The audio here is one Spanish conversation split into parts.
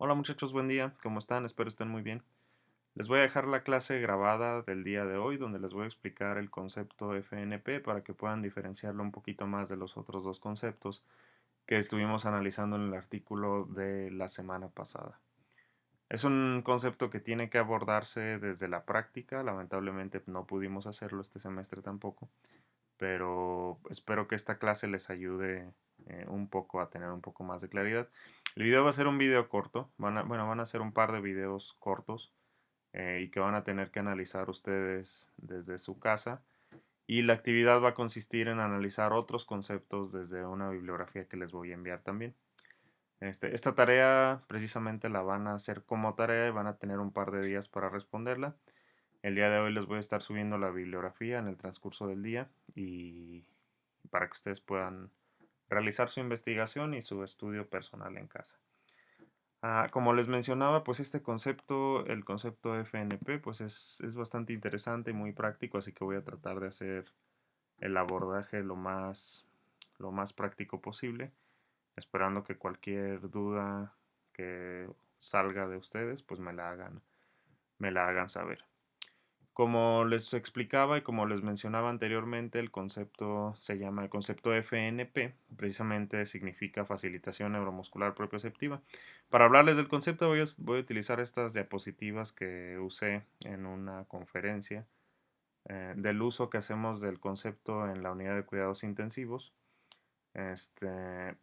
Hola muchachos, buen día, ¿cómo están? Espero estén muy bien. Les voy a dejar la clase grabada del día de hoy, donde les voy a explicar el concepto FNP para que puedan diferenciarlo un poquito más de los otros dos conceptos que estuvimos analizando en el artículo de la semana pasada. Es un concepto que tiene que abordarse desde la práctica, lamentablemente no pudimos hacerlo este semestre tampoco, pero espero que esta clase les ayude un poco a tener un poco más de claridad. El video va a ser un video corto, van a ser un par de videos cortos y que van a tener que analizar ustedes desde su casa. Y la actividad va a consistir en analizar otros conceptos desde una bibliografía que les voy a enviar también. Esta tarea precisamente la van a hacer como tarea y van a tener un par de días para responderla. El día de hoy les voy a estar subiendo la bibliografía en el transcurso del día y para que ustedes puedan realizar su investigación y su estudio personal en casa. Como les mencionaba, pues este concepto, el concepto FNP, pues es bastante interesante y muy práctico, así que voy a tratar de hacer el abordaje lo más práctico posible, esperando que cualquier duda que salga de ustedes, pues me la hagan saber. Como les explicaba y como les mencionaba anteriormente, el concepto se llama el concepto FNP, precisamente significa facilitación neuromuscular propioceptiva. Para hablarles del concepto voy a utilizar estas diapositivas que usé en una conferencia del uso que hacemos del concepto en la unidad de cuidados intensivos. Este,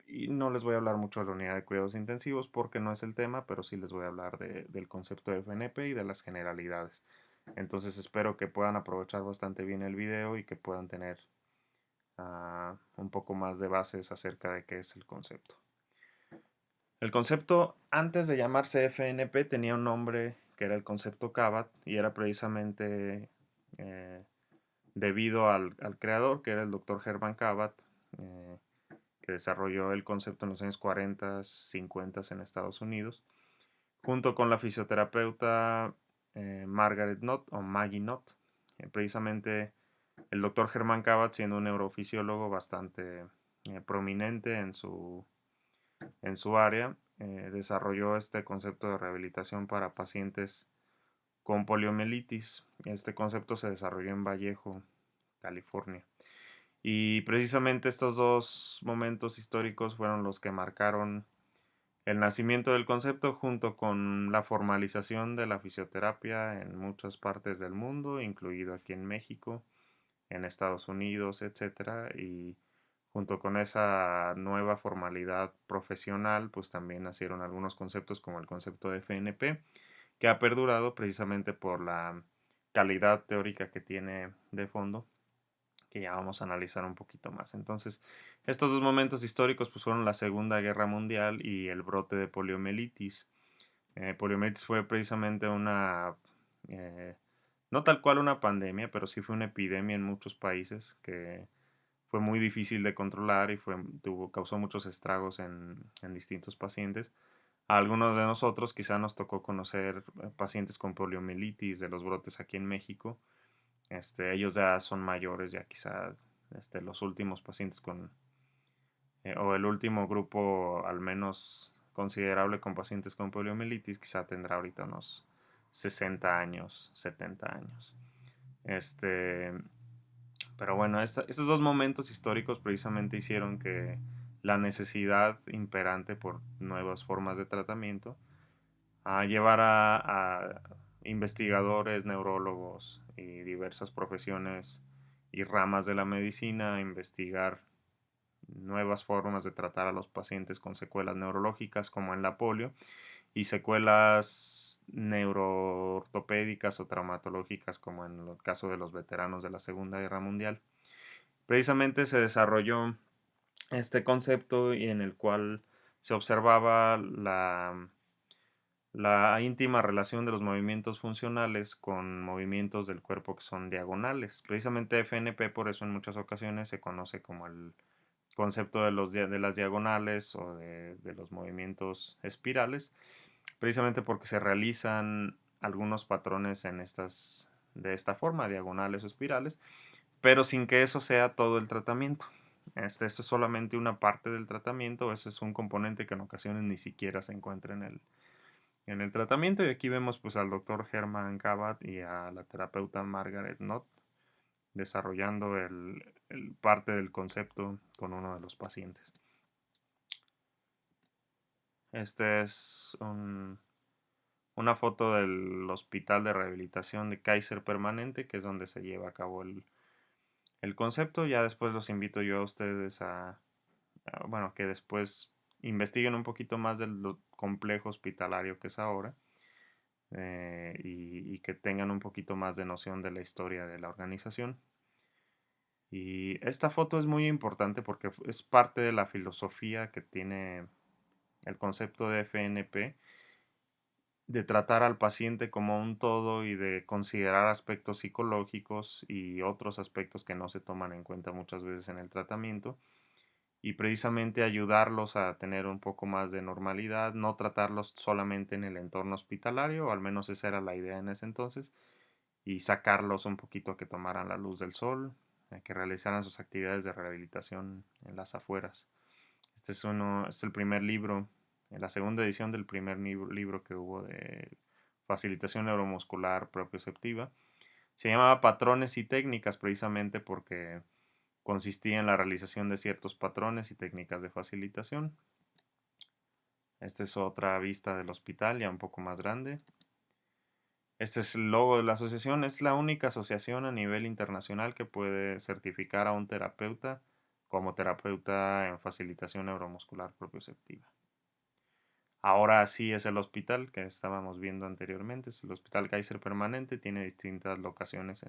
y no les voy a hablar mucho de la unidad de cuidados intensivos porque no es el tema, pero sí les voy a hablar del concepto de FNP y de las generalidades. Entonces espero que puedan aprovechar bastante bien el video y que puedan tener un poco más de bases acerca de qué es el concepto. El concepto, antes de llamarse FNP, tenía un nombre que era el concepto CABAT y era precisamente eh, debido al creador, que era el doctor Hermann Cabat, eh, que desarrolló el concepto en los años 40, 50 en Estados Unidos, junto con la fisioterapeuta Margaret Knott o Maggie Knott. Precisamente el doctor Hermann Cabat, siendo un neurofisiólogo bastante prominente en su área, desarrolló este concepto de rehabilitación para pacientes con poliomielitis. Este concepto se desarrolló en Vallejo, California. Y precisamente estos dos momentos históricos fueron los que marcaron el nacimiento del concepto junto con la formalización de la fisioterapia en muchas partes del mundo, incluido aquí en México, en Estados Unidos, etcétera, y junto con esa nueva formalidad profesional, pues también nacieron algunos conceptos como el concepto de FNP, que ha perdurado precisamente por la calidad teórica que tiene de fondo, que ya vamos a analizar un poquito más. Entonces, estos dos momentos históricos pues fueron la Segunda Guerra Mundial y el brote de poliomielitis. Poliomielitis fue precisamente eh, no tal cual una pandemia, pero sí fue una epidemia en muchos países que fue muy difícil de controlar y causó muchos estragos en distintos pacientes. A algunos de nosotros quizá nos tocó conocer pacientes con poliomielitis de los brotes aquí en México. Ellos ya son mayores, ya quizá los últimos pacientes o el último grupo al menos considerable con pacientes con poliomielitis, quizá tendrá ahorita unos 60 años, 70 años. Este, pero bueno, estos dos momentos históricos precisamente hicieron que la necesidad imperante por nuevas formas de tratamiento llevara a investigadores, neurólogos y diversas profesiones y ramas de la medicina a investigar nuevas formas de tratar a los pacientes con secuelas neurológicas como en la polio y secuelas neuroortopédicas o traumatológicas como en el caso de los veteranos de la Segunda Guerra Mundial. Precisamente se desarrolló este concepto y en el cual se observaba la íntima relación de los movimientos funcionales con movimientos del cuerpo que son diagonales. Precisamente FNP por eso en muchas ocasiones se conoce como el concepto de las diagonales o de los movimientos espirales, precisamente porque se realizan algunos patrones de esta forma, diagonales o espirales, pero sin que eso sea todo el tratamiento. Esto es solamente una parte del tratamiento, ese es un componente que en ocasiones ni siquiera se encuentra en el tratamiento. Y aquí vemos pues al doctor Herman Kabat y a la terapeuta Margaret Knott desarrollando el parte del concepto con uno de los pacientes. Este es una foto del Hospital de Rehabilitación de Kaiser Permanente, que es donde se lleva a cabo el concepto. Ya después los invito yo a ustedes bueno, que después investiguen un poquito más del complejo hospitalario que es ahora, y que tengan un poquito más de noción de la historia de la organización. Y esta foto es muy importante porque es parte de la filosofía que tiene el concepto de FNP, de tratar al paciente como un todo y de considerar aspectos psicológicos y otros aspectos que no se toman en cuenta muchas veces en el tratamiento, y precisamente ayudarlos a tener un poco más de normalidad, no tratarlos solamente en el entorno hospitalario, o al menos esa era la idea en ese entonces, y sacarlos un poquito a que tomaran la luz del sol, a que realizaran sus actividades de rehabilitación en las afueras. Este es el primer libro, en la segunda edición del primer libro que hubo de facilitación neuromuscular propioceptiva. Se llamaba Patrones y Técnicas precisamente porque consistía en la realización de ciertos patrones y técnicas de facilitación. Esta es otra vista del hospital, ya un poco más grande. Este es el logo de la asociación. Es la única asociación a nivel internacional que puede certificar a un terapeuta como terapeuta en facilitación neuromuscular propioceptiva. Ahora sí es el hospital que estábamos viendo anteriormente. Es el Hospital Kaiser Permanente. Tiene distintas locaciones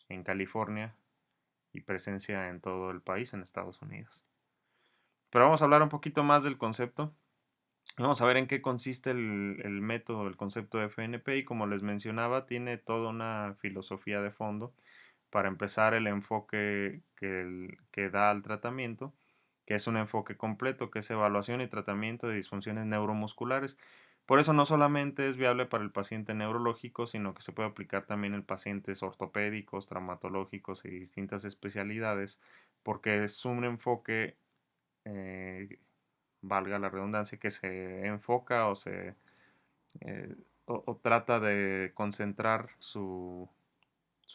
en California y presencia en todo el país, en Estados Unidos. Pero vamos a hablar un poquito más del concepto. Vamos a ver en qué consiste el método, el concepto de FNP, y como les mencionaba, tiene toda una filosofía de fondo. Para empezar, el enfoque que da al tratamiento, que es un enfoque completo, que es evaluación y tratamiento de disfunciones neuromusculares. Por eso no solamente es viable para el paciente neurológico, sino que se puede aplicar también en pacientes ortopédicos, traumatológicos y distintas especialidades, porque es un enfoque, eh, valga la redundancia, que se enfoca eh, o trata de concentrar su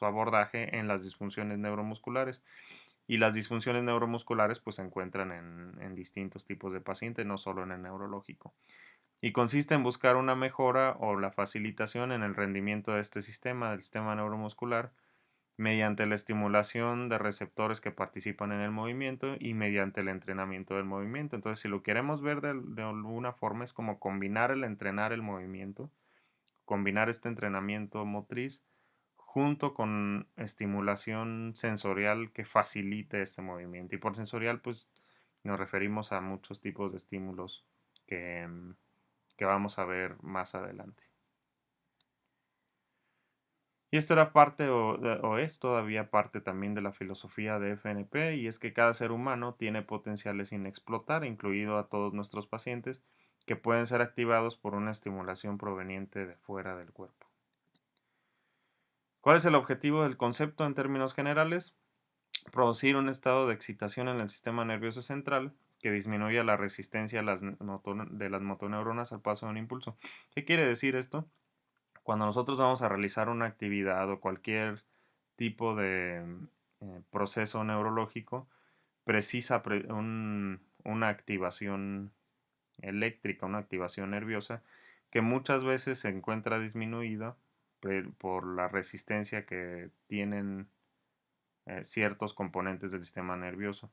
abordaje en las disfunciones neuromusculares. Y las disfunciones neuromusculares pues se encuentran en distintos tipos de pacientes, no solo en el neurológico. Y consiste en buscar una mejora o la facilitación en el rendimiento de este sistema, del sistema neuromuscular, mediante la estimulación de receptores que participan en el movimiento y mediante el entrenamiento del movimiento. Entonces, si lo queremos ver de alguna forma, es como combinar el entrenar el movimiento, combinar este entrenamiento motriz junto con estimulación sensorial que facilite este movimiento. Y por sensorial, pues nos referimos a muchos tipos de estímulos que, que vamos a ver más adelante. Y esto era parte o es todavía parte también de la filosofía de FNP, y es que cada ser humano tiene potenciales sin explotar, incluido a todos nuestros pacientes, que pueden ser activados por una estimulación proveniente de fuera del cuerpo. ¿Cuál es el objetivo del concepto en términos generales? Producir un estado de excitación en el sistema nervioso central que disminuya la resistencia de las motoneuronas al paso de un impulso. ¿Qué quiere decir esto? Cuando nosotros vamos a realizar una actividad o cualquier tipo de proceso neurológico, precisa una activación eléctrica, una activación nerviosa, que muchas veces se encuentra disminuida por la resistencia que tienen ciertos componentes del sistema nervioso.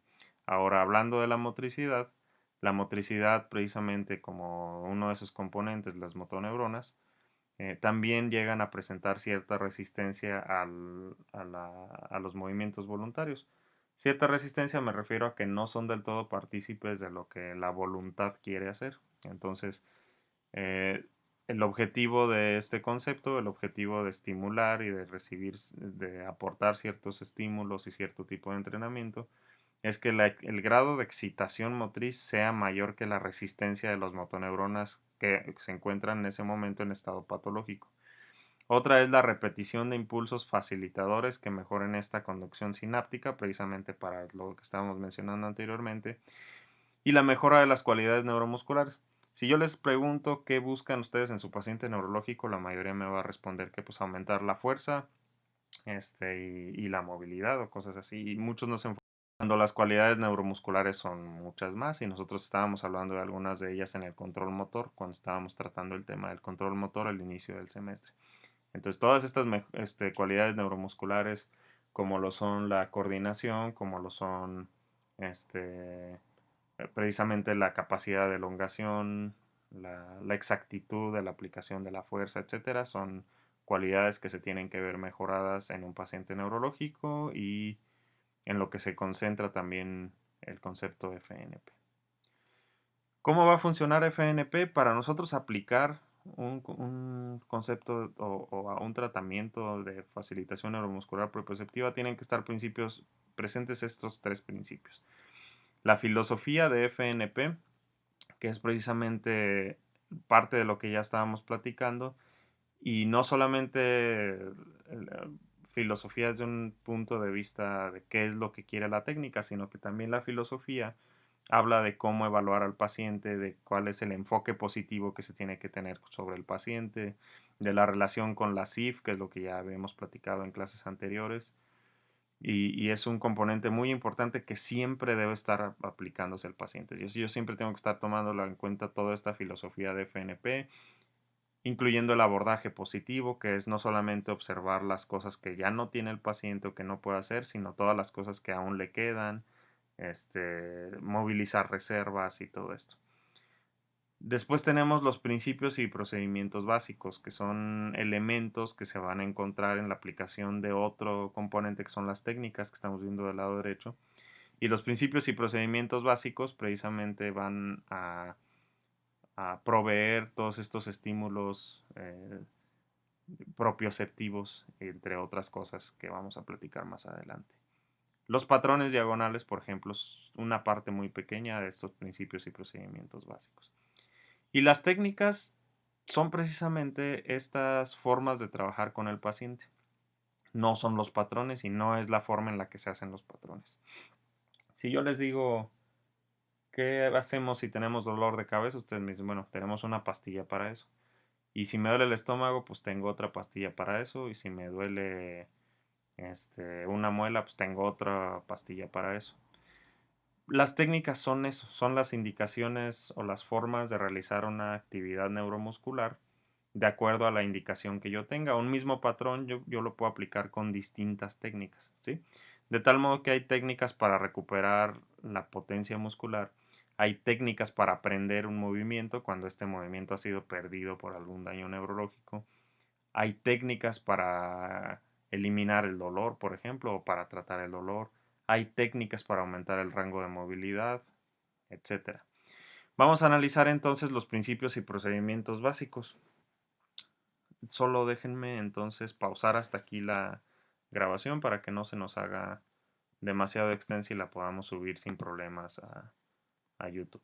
Ahora, hablando de la motricidad precisamente como uno de esos componentes, las motoneuronas, también llegan a presentar cierta resistencia a los movimientos voluntarios. Cierta resistencia me refiero a que no son del todo partícipes de lo que la voluntad quiere hacer. Entonces, eh, el objetivo de este concepto, el objetivo de estimular y de recibir, de aportar ciertos estímulos y cierto tipo de entrenamiento, es que el grado de excitación motriz sea mayor que la resistencia de las motoneuronas que se encuentran en ese momento en estado patológico. Otra es la repetición de impulsos facilitadores que mejoren esta conducción sináptica, precisamente para lo que estábamos mencionando anteriormente, y la mejora de las cualidades neuromusculares. Si yo les pregunto qué buscan ustedes en su paciente neurológico, la mayoría me va a responder que pues aumentar la fuerza, y la movilidad o cosas así. Y muchos nos enfocan cuando las cualidades neuromusculares son muchas más y nosotros estábamos hablando de algunas de ellas en el control motor, cuando estábamos tratando el tema del control motor al inicio del semestre. Entonces, todas estas cualidades neuromusculares, como lo son la coordinación, como lo son precisamente la capacidad de elongación, la exactitud de la aplicación de la fuerza, etcétera, son cualidades que se tienen que ver mejoradas en un paciente neurológico y en lo que se concentra también el concepto FNP. ¿Cómo va a funcionar FNP? Para nosotros aplicar un concepto o un tratamiento de facilitación neuromuscular propioceptiva tienen que estar presentes estos tres principios. La filosofía de FNP, que es precisamente parte de lo que ya estábamos platicando, y no solamente filosofía desde un punto de vista de qué es lo que quiere la técnica, sino que también la filosofía habla de cómo evaluar al paciente, de cuál es el enfoque positivo que se tiene que tener sobre el paciente, de la relación con la CIF, que es lo que ya habíamos platicado en clases anteriores, y es un componente muy importante que siempre debe estar aplicándose al paciente. Yo siempre tengo que estar tomando en cuenta toda esta filosofía de FNP, incluyendo el abordaje positivo, que es no solamente observar las cosas que ya no tiene el paciente o que no puede hacer, sino todas las cosas que aún le quedan, movilizar reservas y todo esto. Después tenemos los principios y procedimientos básicos, que son elementos que se van a encontrar en la aplicación de otro componente que son las técnicas que estamos viendo del lado derecho. Y los principios y procedimientos básicos precisamente van a proveer todos estos estímulos propioceptivos, entre otras cosas que vamos a platicar más adelante. Los patrones diagonales, por ejemplo, es una parte muy pequeña de estos principios y procedimientos básicos. Y las técnicas son precisamente estas formas de trabajar con el paciente. No son los patrones y no es la forma en la que se hacen los patrones. Si yo les digo, ¿qué hacemos si tenemos dolor de cabeza? Ustedes me dicen, bueno, tenemos una pastilla para eso. Y si me duele el estómago, pues tengo otra pastilla para eso. Y si me duele una muela, pues tengo otra pastilla para eso. Las técnicas son eso, son las indicaciones o las formas de realizar una actividad neuromuscular de acuerdo a la indicación que yo tenga. Un mismo patrón yo lo puedo aplicar con distintas técnicas, ¿sí? De tal modo que hay técnicas para recuperar la potencia muscular, hay técnicas para aprender un movimiento cuando este movimiento ha sido perdido por algún daño neurológico, hay técnicas para eliminar el dolor, por ejemplo, o para tratar el dolor, hay técnicas para aumentar el rango de movilidad, etcétera. Vamos a analizar entonces los principios y procedimientos básicos. Solo déjenme entonces pausar hasta aquí la grabación para que no se nos haga demasiado extensa y la podamos subir sin problemas a YouTube.